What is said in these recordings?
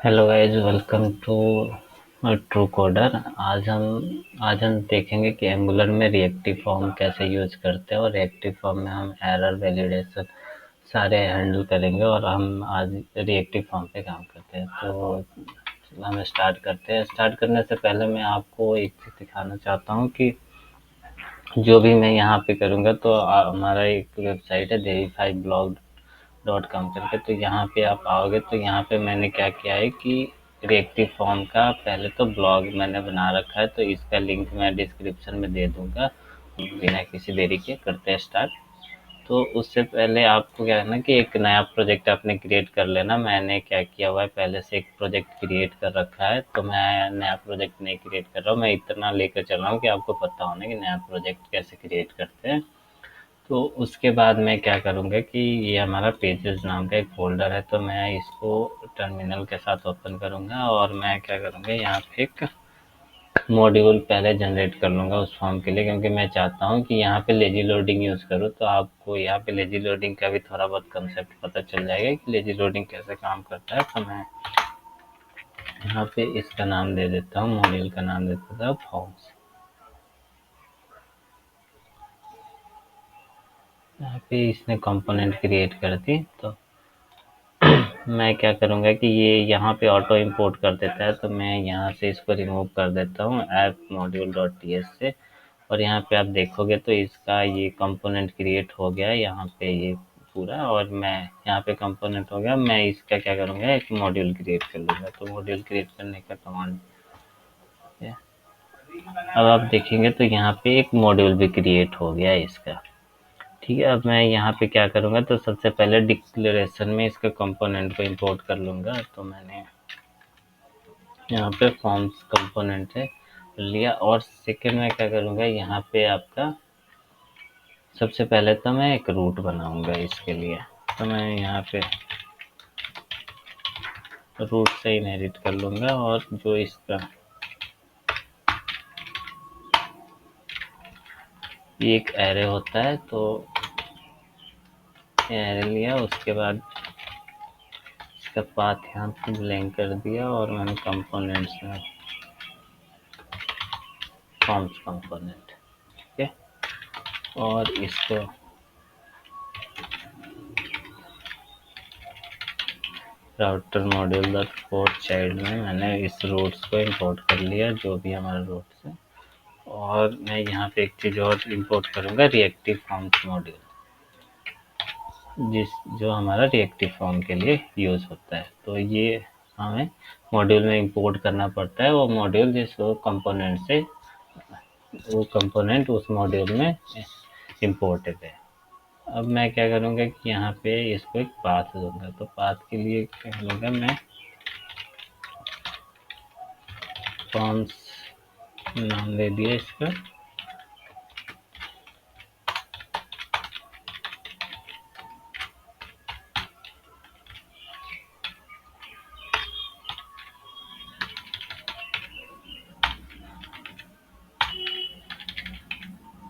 Hello guys, welcome to True Coder. आज हम देखेंगे कि एंगुलर में रिएक्टिव फॉर्म कैसे यूज करते हैं और रिएक्टिव फॉर्म में हम एरर वैलिडेशन सारे हैंडल करेंगे और हम आज रिएक्टिव फॉर्म पे काम करते हैं। तो हम स्टार्ट करते हैं। स्टार्ट करने से पहले मैं आपको एक चीज़ दिखाना चाहता हूँ कि जो भी मैं यहाँ पे करूँगा तो हमारा एक वेबसाइट है verifyblog.com करके। तो यहाँ पे आप आओगे तो यहाँ पे मैंने क्या किया है कि रिएक्टिव फॉर्म का पहले तो ब्लॉग मैंने बना रखा है, तो इसका लिंक मैं डिस्क्रिप्शन में दे दूंगा। बिना किसी देरी के करते हैं स्टार्ट। तो उससे पहले आपको क्या है ना कि एक नया प्रोजेक्ट आपने क्रिएट कर लेना। मैंने क्या किया हुआ है, पहले से एक प्रोजेक्ट क्रिएट कर रखा है, तो मैं नया प्रोजेक्ट नहीं क्रिएट कर रहा हूँ। मैं इतना लेकर चल रहा हूँ कि आपको पता होना कि नया प्रोजेक्ट कैसे क्रिएट करते हैं। तो उसके बाद मैं क्या करूँगा कि ये हमारा पेजेस नाम का एक फ़ोल्डर है, तो मैं इसको टर्मिनल के साथ ओपन करूँगा और मैं क्या करूँगा, यहाँ पे एक मॉड्यूल पहले जनरेट कर लूँगा उस फॉर्म के लिए, क्योंकि मैं चाहता हूँ कि यहाँ पे लेजी लोडिंग यूज़ करूँ। तो आपको यहाँ पे लेजी लोडिंग का भी थोड़ा बहुत कंसेप्ट पता चल जाएगा कि लेजी लोडिंग कैसे काम करता है। तो मैं यहाँ पे इसका नाम दे देता हूँ, मॉड्यूल का नाम दे देता हूँ फॉर्म्स। यहाँ पे इसने कंपोनेंट क्रिएट कर दी। तो मैं क्या करूँगा कि ये यहाँ पे ऑटो इंपोर्ट कर देता है, तो मैं यहाँ से इसको रिमूव कर देता हूँ app module dot T S से। और यहाँ पे आप देखोगे तो इसका ये कंपोनेंट क्रिएट हो गया है यहाँ पे ये पूरा। और मैं यहाँ पे कंपोनेंट हो गया, मैं इसका क्या करूँगा, एक मॉड्यूल क्रिएट कर लूँगा। तो मॉड्यूल क्रिएट करने का कमांड है। अब आप देखेंगे तो यहाँ पे एक मॉड्यूल भी क्रिएट हो गया है इसका। ठीक है, अब मैं यहाँ पे क्या करूँगा, तो सबसे पहले डिक्लेरेशन में इसका कंपोनेंट को इंपोर्ट कर लूँगा। तो मैंने यहाँ पे फॉर्म्स कंपोनेंट है लिया। और सेकेंड में क्या करूँगा, यहाँ पे आपका सबसे पहले तो मैं एक रूट बनाऊँगा इसके लिए। तो मैं यहाँ पे रूट से इनहेरिट कर लूँगा। और जो इसका ये एक एरे होता है, तो एरे लिया, उसके बाद इसका पाथ यहाँ पे ब्लैंक कर दिया और मैंने कंपोनेंट्स में फॉर्म्स कंपोनेंट। ठीक है, और इसको router module dot fourth child में मैंने इस रूट्स को इंपोर्ट कर लिया, जो भी हमारा रूट्स है। और मैं यहाँ पे एक चीज़ और इंपोर्ट करूँगा, रिएक्टिव फॉर्म्स मॉड्यूल, जो हमारा रिएक्टिव फॉर्म के लिए यूज़ होता है। तो ये हमें मॉड्यूल में इंपोर्ट करना पड़ता है, वो मॉड्यूल जिसको कंपोनेंट से वो कंपोनेंट उस मॉड्यूल में इंपोर्टेड है। अब मैं क्या करूँगा कि यहाँ पे इसको एक पाथ दूंगा। तो पाथ के लिए क्या करूँगा, मैं फॉर्म्स नाम दे दिया इसका।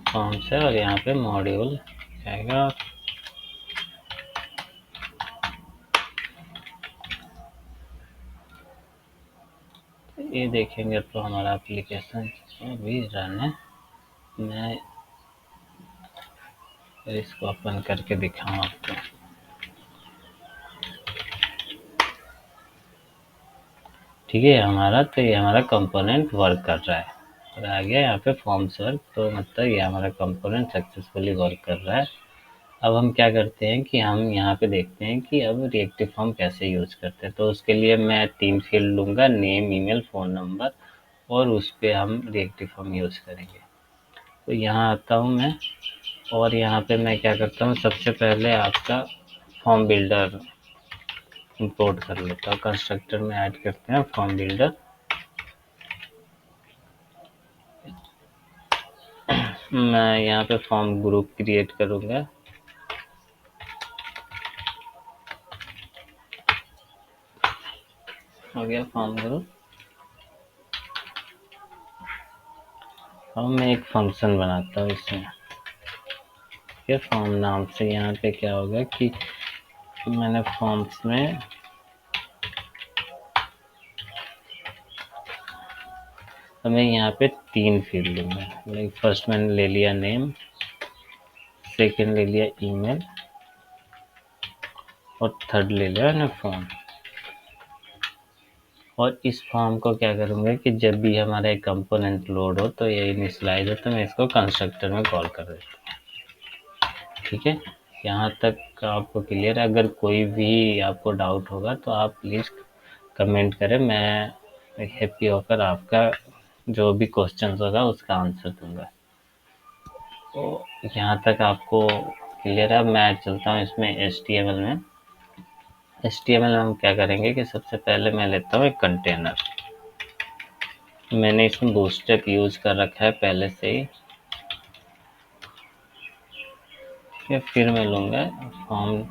फॉर्म्स है और यहाँ पे मॉड्यूल आएगा। ये देखेंगे तो हमारा एप्लीकेशन भी रन है। मैं इसको ओपन करके दिखाऊँ आपको। ठीक है, ये हमारा कंपोनेंट वर्क कर रहा है और आ गया यहाँ पे फॉर्म्स वर्क। तो मतलब ये हमारा कंपोनेंट सक्सेसफुली वर्क कर रहा है। अब हम क्या करते हैं कि हम यहाँ पे देखते हैं कि अब रिएक्टिव फॉर्म कैसे यूज करते हैं। तो उसके लिए मैं 3 फील्ड लूँगा, नेम, ईमेल, फ़ोन नंबर, और उस पे हम रिएक्टिव फॉर्म यूज करेंगे। तो यहाँ आता हूँ मैं, और यहाँ पे मैं क्या करता हूँ, सबसे पहले आपका फॉर्म बिल्डर इंपोर्ट कर लेता हूँ। कंस्ट्रक्टर में ऐड करते हैं फॉर्म बिल्डर। मैं यहाँ पे फॉर्म ग्रुप क्रिएट करूँगा। हो गया फॉर्म ग्रुप। अब मैं एक फंक्शन बनाता हूँ इसमें के फॉर्म नाम से। यहाँ पे क्या होगा कि मैंने फॉर्म्स में तो मैं यहाँ पे 3 फील्ड लूँगा। लाइक फर्स्ट मैंने ले लिया नेम, सेकंड ले लिया ईमेल और थर्ड ले लिया ना फ़ोन। और इस फॉर्म को क्या करूँगा कि जब भी हमारा एक कंपोनेंट लोड हो तो ये इनिशियलाइज हो तो मैं इसको कंस्ट्रक्टर में कॉल कर देता हूँ। ठीक है, यहाँ तक आपको क्लियर है? अगर कोई भी आपको डाउट होगा तो आप प्लीज़ कमेंट करें, मैं हैप्पी होकर आपका जो भी क्वेश्चन होगा उसका आंसर दूंगा। तो यहाँ तक आपको क्लियर है? मैं चलता हूँ इसमें HTML में। HTML में हम क्या करेंगे कि सबसे पहले मैं लेता हूँ एक कंटेनर। मैंने इसमें बूटस्ट्रैप यूज़ कर रखा है पहले से ही। फिर मैं लूँगा फॉर्म।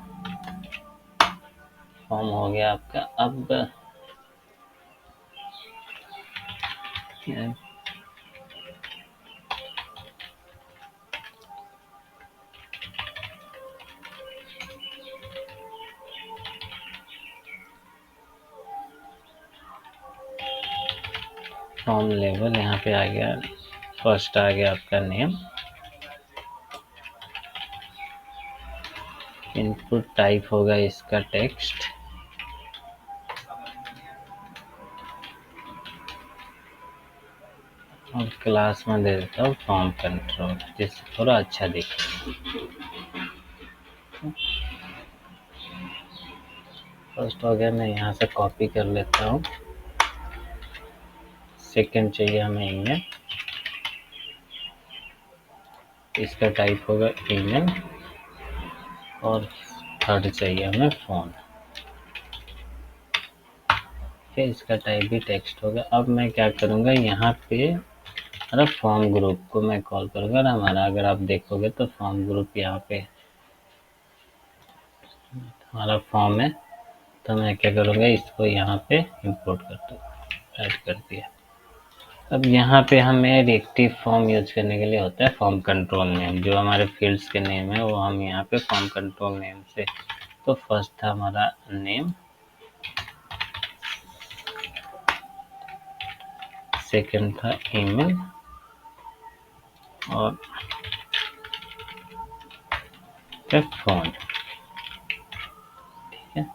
फॉर्म हो गया आपका। अब फॉर्म लेवल यहाँ पे आ गया। फर्स्ट आ गया आपका नेम, इनपुट टाइप होगा इसका टेक्स्ट, और क्लास में दे देता हूँ फॉर्म कंट्रोल, जिससे थोड़ा अच्छा दिखे। फर्स्ट हो गया, मैं यहाँ से कॉपी कर लेता हूँ। सेकंड चाहिए हमें ईमेल, इसका टाइप होगा ईमेल, और थर्ड चाहिए हमें फ़ोन। फिर इसका टाइप भी टेक्स्ट होगा। अब मैं क्या करूँगा, यहाँ पे अरे फॉर्म ग्रुप को मैं कॉल करूँगा ना हमारा। अगर आप देखोगे तो फॉर्म ग्रुप यहाँ पे हमारा फॉर्म है, तो मैं क्या करूँगा इसको यहाँ पे इंपोर्ट करता हूँ, ऐड कर दिया। अब यहाँ पे हमें रिएक्टिव फॉर्म यूज करने के लिए होता है फॉर्म कंट्रोल नेम। जो हमारे फील्ड्स के नेम है वो हम यहाँ पे फॉर्म कंट्रोल नेम से, तो फर्स्ट था हमारा नेम, सेकंड था ईमेल, और फिर फ़ोन। ठीक है,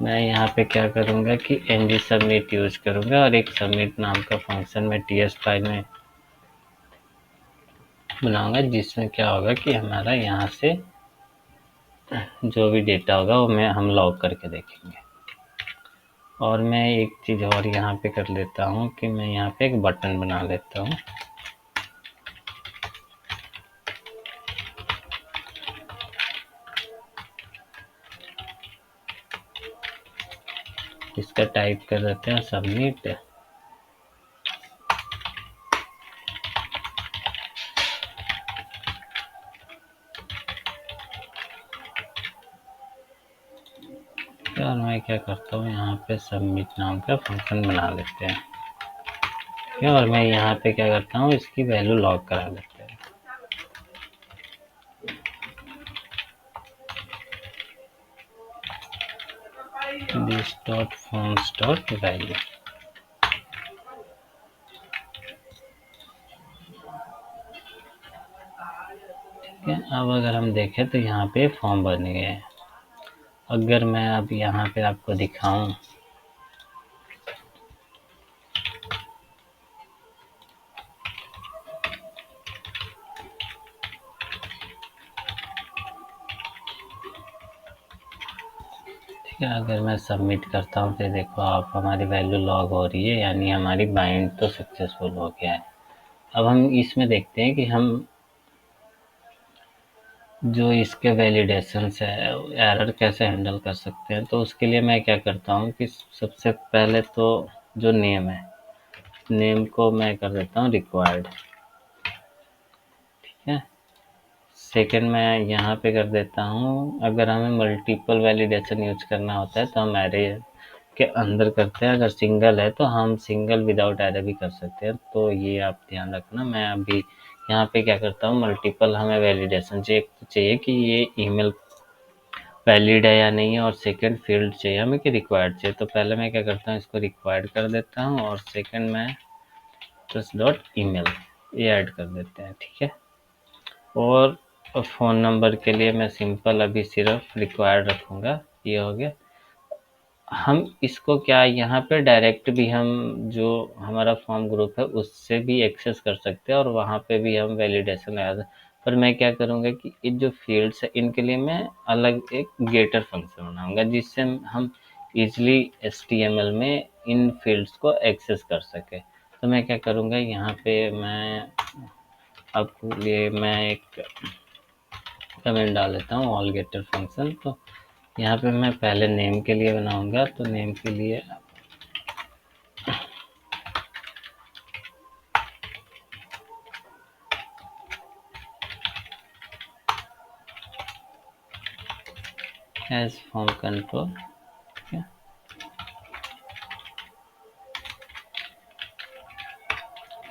मैं यहाँ पे क्या करूँगा कि ng सबमिट यूज करूँगा, और एक सबमिट नाम का फंक्शन मैं ts फाइल में बनाऊँगा, जिसमें क्या होगा कि हमारा यहाँ से जो भी डेटा होगा वो हम लॉग करके देखेंगे। और मैं एक चीज़ और यहाँ पे कर लेता हूँ कि मैं यहाँ पे एक बटन बना लेता हूँ। इसका टाइप कर देते हैं सबमिट। और मैं क्या करता हूँ, यहाँ पे सबमिट नाम का फंक्शन बना लेते हैं। ठीक है, और मैं यहाँ पे क्या करता हूँ, इसकी वैल्यू लॉग करा लेते हैं। This dot forms dot value. ठीक है, अब अगर हम देखें तो यहाँ पे फॉर्म बन गए हैं। अगर मैं अब यहाँ पे आपको दिखाऊं, ठीक है, अगर मैं सबमिट करता हूँ तो देखो आप हमारी वैल्यू लॉग हो रही है, यानी हमारी बाइंड तो सक्सेसफुल हो गया है। अब हम इसमें देखते हैं कि हम जो इसके वैलिडेशंस है एरर कैसे हैंडल कर सकते हैं। तो उसके लिए मैं क्या करता हूँ कि सबसे पहले तो जो नेम है, नेम को मैं कर देता हूँ रिक्वायर्ड। ठीक है, सेकंड मैं यहाँ पे कर देता हूँ, अगर हमें मल्टीपल वैलिडेशन यूज करना होता है तो हम एरे के अंदर करते हैं। अगर सिंगल है तो हम सिंगल विदाउट एरे भी कर सकते हैं, तो ये आप ध्यान रखना। मैं अभी यहाँ पे क्या करता हूँ, मल्टीपल हमें वैलिडेशन चाहिए कि ये ईमेल वैलिड है या नहीं है, और सेकंड फील्ड चाहिए हमें कि रिक्वायर्ड चाहिए। तो पहले मैं क्या करता हूँ, इसको रिक्वायर्ड कर देता हूँ, और सेकंड मैं @email ये ऐड कर देते हैं, ठीक है। और फ़ोन नंबर के लिए मैं सिंपल अभी सिर्फ रिक्वायर्ड रखूँगा, ये हो गया। हम इसको क्या यहाँ पे डायरेक्ट भी हम जो हमारा फॉर्म ग्रुप है उससे भी एक्सेस कर सकते हैं और वहाँ पे भी हम वैलिडेशन लगा सकते, पर मैं क्या करूँगा कि ये जो फील्ड्स है इनके लिए मैं अलग एक गेटर फंक्शन बनाऊँगा जिससे हम इजीली HTML में इन फील्ड्स को एक्सेस कर सके। तो मैं क्या करूँगा यहाँ पे मैं आपके लिए मैं एक कमेंट डाल देता हूँ ऑल गेटर फंक्शन। तो यहाँ पे मैं पहले नेम के लिए बनाऊँगा, तो नेम के लिए एज फॉर्म कंट्रोल, ठीक है।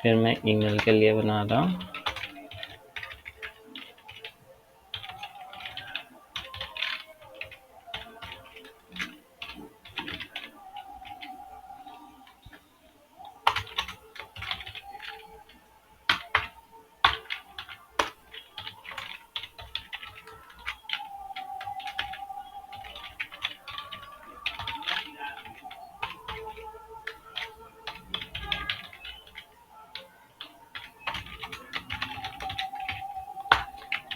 फिर मैं ईमेल के लिए बना रहा हूँ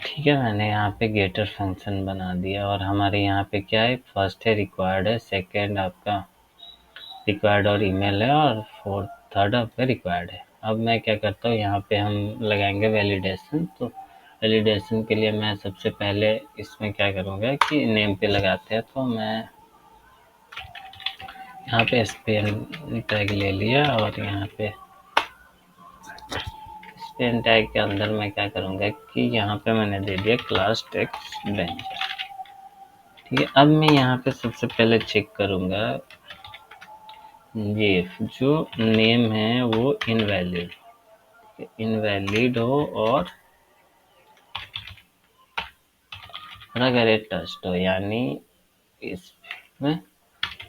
ठीक है। मैंने यहाँ पे गेटर फंक्शन बना दिया और हमारे यहाँ पे क्या है, फर्स्ट है रिक्वायर्ड है, सेकंड आपका रिक्वायर्ड और ईमेल है, और फोर्थ थर्ड आपका रिक्वायर्ड है। अब मैं क्या करता हूँ, यहाँ पे हम लगाएंगे वैलिडेशन। तो वैलिडेशन के लिए मैं सबसे पहले इसमें क्या करूँगा कि नेम पे लगाते हैं, तो मैं यहाँ पे स्पेन टैग ले लिया और यहाँ पे स्पेन टैग के अंदर मैं क्या करूँगा कि यहाँ पे मैंने दे दिया क्लास टेक्स्ट डेंजर, ठीक है। अब मैं यहाँ पे सबसे पहले चेक करूँगा ये जो नेम है वो इनवैलिड हो, और अगर ये टस्ट हो यानी इसमें,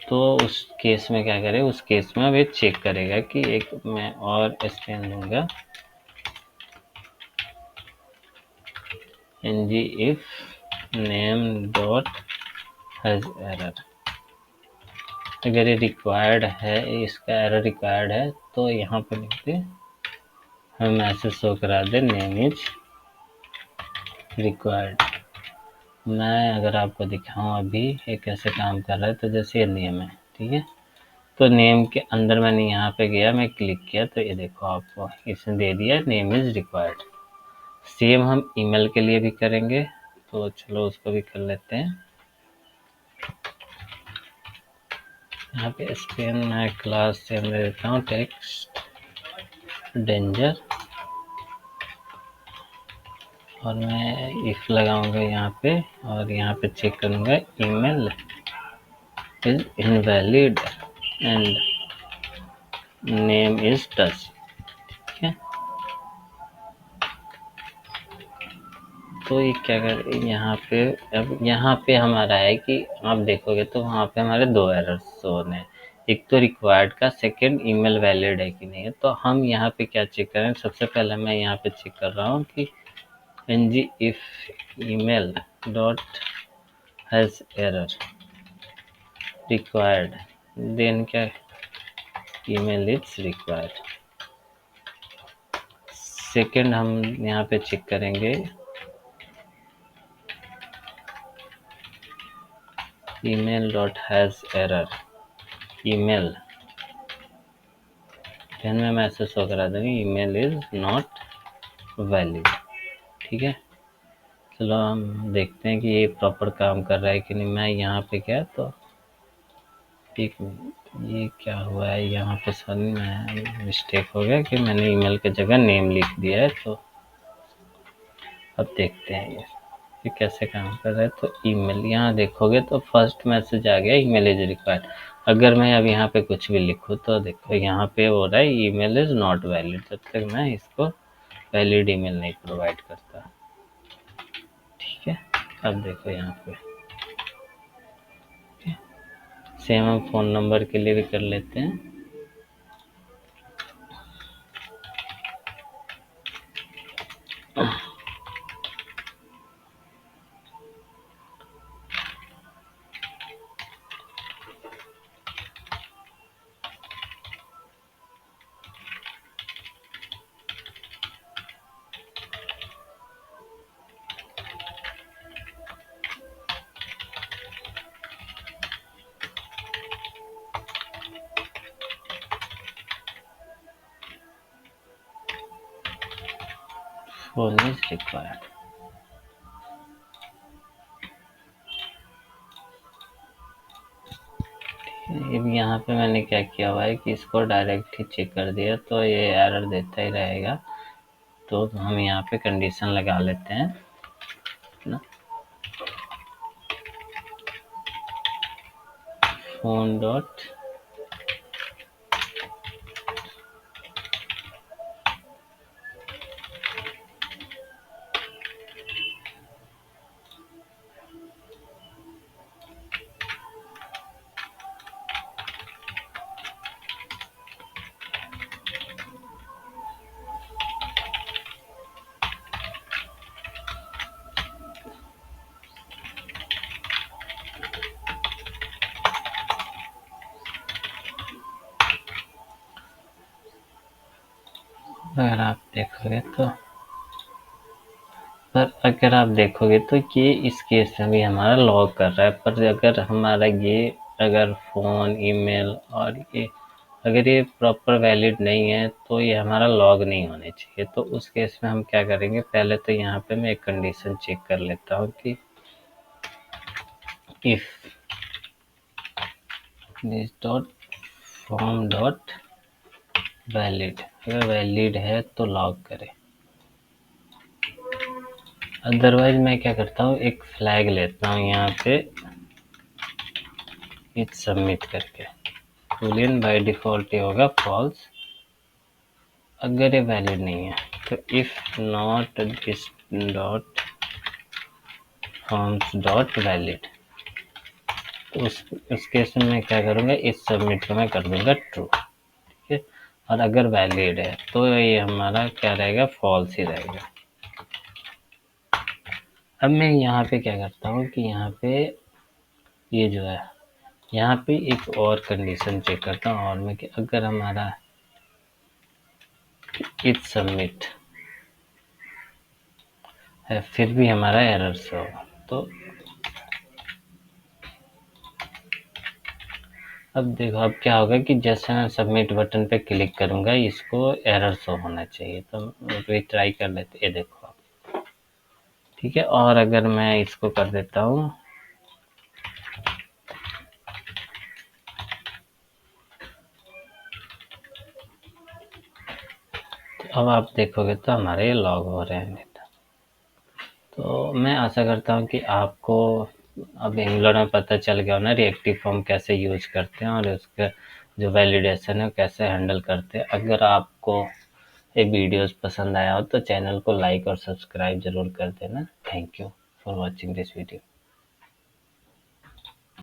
तो उस केस में क्या करे, उस केस में अब ये चेक करेगा कि एक मैं और स्पेन दूंगा ng if name dot has error। अगर ये रिक्वायर्ड है, इसका एरर रिक्वायर्ड है, तो यहाँ पे लिखते हम मैसेज शो करा दे नेम इज रिक्वायर्ड। मैं अगर आपको दिखाऊं अभी ये कैसे काम कर रहा है, तो जैसे ये नेम है, ठीक है। तो नेम के अंदर मैंने यहाँ पे गया, मैं क्लिक किया, तो ये देखो आपको इसने दे दिया नेम इज रिक्वायर्ड। सेम हम ईमेल के लिए भी करेंगे, तो चलो उसको भी कर लेते हैं। यहाँ पे स्पेन मैं क्लास से दे देता हूँ टेक्स्ट डेंजर, और मैं इफ लगाऊंगा यहाँ पे, और यहाँ पे चेक करूंगा email is invalid and name is touch, ठीक है। तो ये क्या कर यहाँ पे, अब यहाँ पे हमारा है कि आप देखोगे तो वहाँ पे हमारे दो एरर्स शो होने हैं, एक तो रिक्वायर्ड का, सेकंड ईमेल वैलिड है कि नहीं है। तो हम यहाँ पे क्या चेक करें, सबसे पहले मैं यहाँ पे चेक कर रहा हूँ कि ng if email dot has error required, then क्या email is required। सेकंड हम यहाँ पे चेक करेंगे email dot has error email, then मैं मैसेज शो करा दूंगी email is not valid, ठीक है। चलो हम देखते हैं कि ये प्रॉपर काम कर रहा है कि नहीं। मैं यहाँ पे क्या, तो एक ये क्या हुआ है यहाँ पे, सॉरी मैं मिस्टेक हो गया कि मैंने ईमेल की जगह नेम लिख दिया है। तो अब देखते हैं ये कैसे काम कर रहा है। तो ईमेल यहाँ देखोगे तो फर्स्ट मैसेज आ गया ईमेल इज रिक्वायर्ड। अगर मैं अब यहाँ पे कुछ भी लिखूँ तो देखो यहाँ पे हो रहा है ईमेल इज नॉट वैलिड, जब तक मैं इसको वैलिड ईमेल नहीं प्रोवाइड करता, ठीक है। अब देखो यहाँ पे सेम हम फ़ोन नंबर के लिए भी कर लेते हैं। Phone is required. अब यहाँ पे मैंने क्या किया हुआ है कि इसको डायरेक्ट ही चेक कर दिया, तो ये एरर देता ही रहेगा। तो हम यहाँ पे कंडीशन लगा लेते हैं ना, फोन डॉट अगर आप देखोगे तो पर अगर आप देखोगे तो ये इस केस में भी हमारा लॉग कर रहा है, पर अगर हमारा ये अगर फ़ोन, ईमेल और ये अगर ये प्रॉपर वैलिड नहीं है तो ये हमारा लॉग नहीं होने चाहिए। तो उस केस में हम क्या करेंगे, पहले तो यहाँ पे मैं एक कंडीशन चेक कर लेता हूँ कि if this dot form dot valid, अगर वैलिड है तो लॉग करें, अदरवाइज मैं क्या करता हूँ एक फ्लैग लेता हूँ यहाँ पे इट सबमिट करके, बूलियन बाय डिफ़ॉल्ट ये होगा फॉल्स अगर ये वैलिड नहीं है। तो if not this dot forms dot valid, तो उस केस में मैं क्या करूँगा, इस सबमिट को मैं कर दूंगा ट्रू, ठीक है। और अगर वैलिड है तो ये हमारा क्या रहेगा, फॉल्स ही रहेगा। अब मैं यहाँ पे क्या करता हूँ कि यहाँ पे ये जो है यहाँ पे एक और कंडीशन चेक करता हूँ, और मैं कि अगर हमारा इट सबमिट है फिर भी हमारा एरर शो होगा, तो अब देखो अब क्या होगा कि जैसे मैं सबमिट बटन पे क्लिक करूंगा इसको एरर शो होना चाहिए। तो रिट्राई कर लेते, ये देखो आप, ठीक है। और अगर मैं इसको कर देता हूँ तो अब आप देखोगे तो हमारे लॉग हो रहे हैं। तो मैं आशा करता हूँ कि आपको अब एंगुलर में पता चल गया हो ना रिएक्टिव फॉर्म कैसे यूज करते हैं और उसका जो वैलिडेशन है कैसे हैंडल करते हैं। अगर आपको ये वीडियोस पसंद आया हो तो चैनल को लाइक और सब्सक्राइब जरूर कर देना। Thank you for watching this video.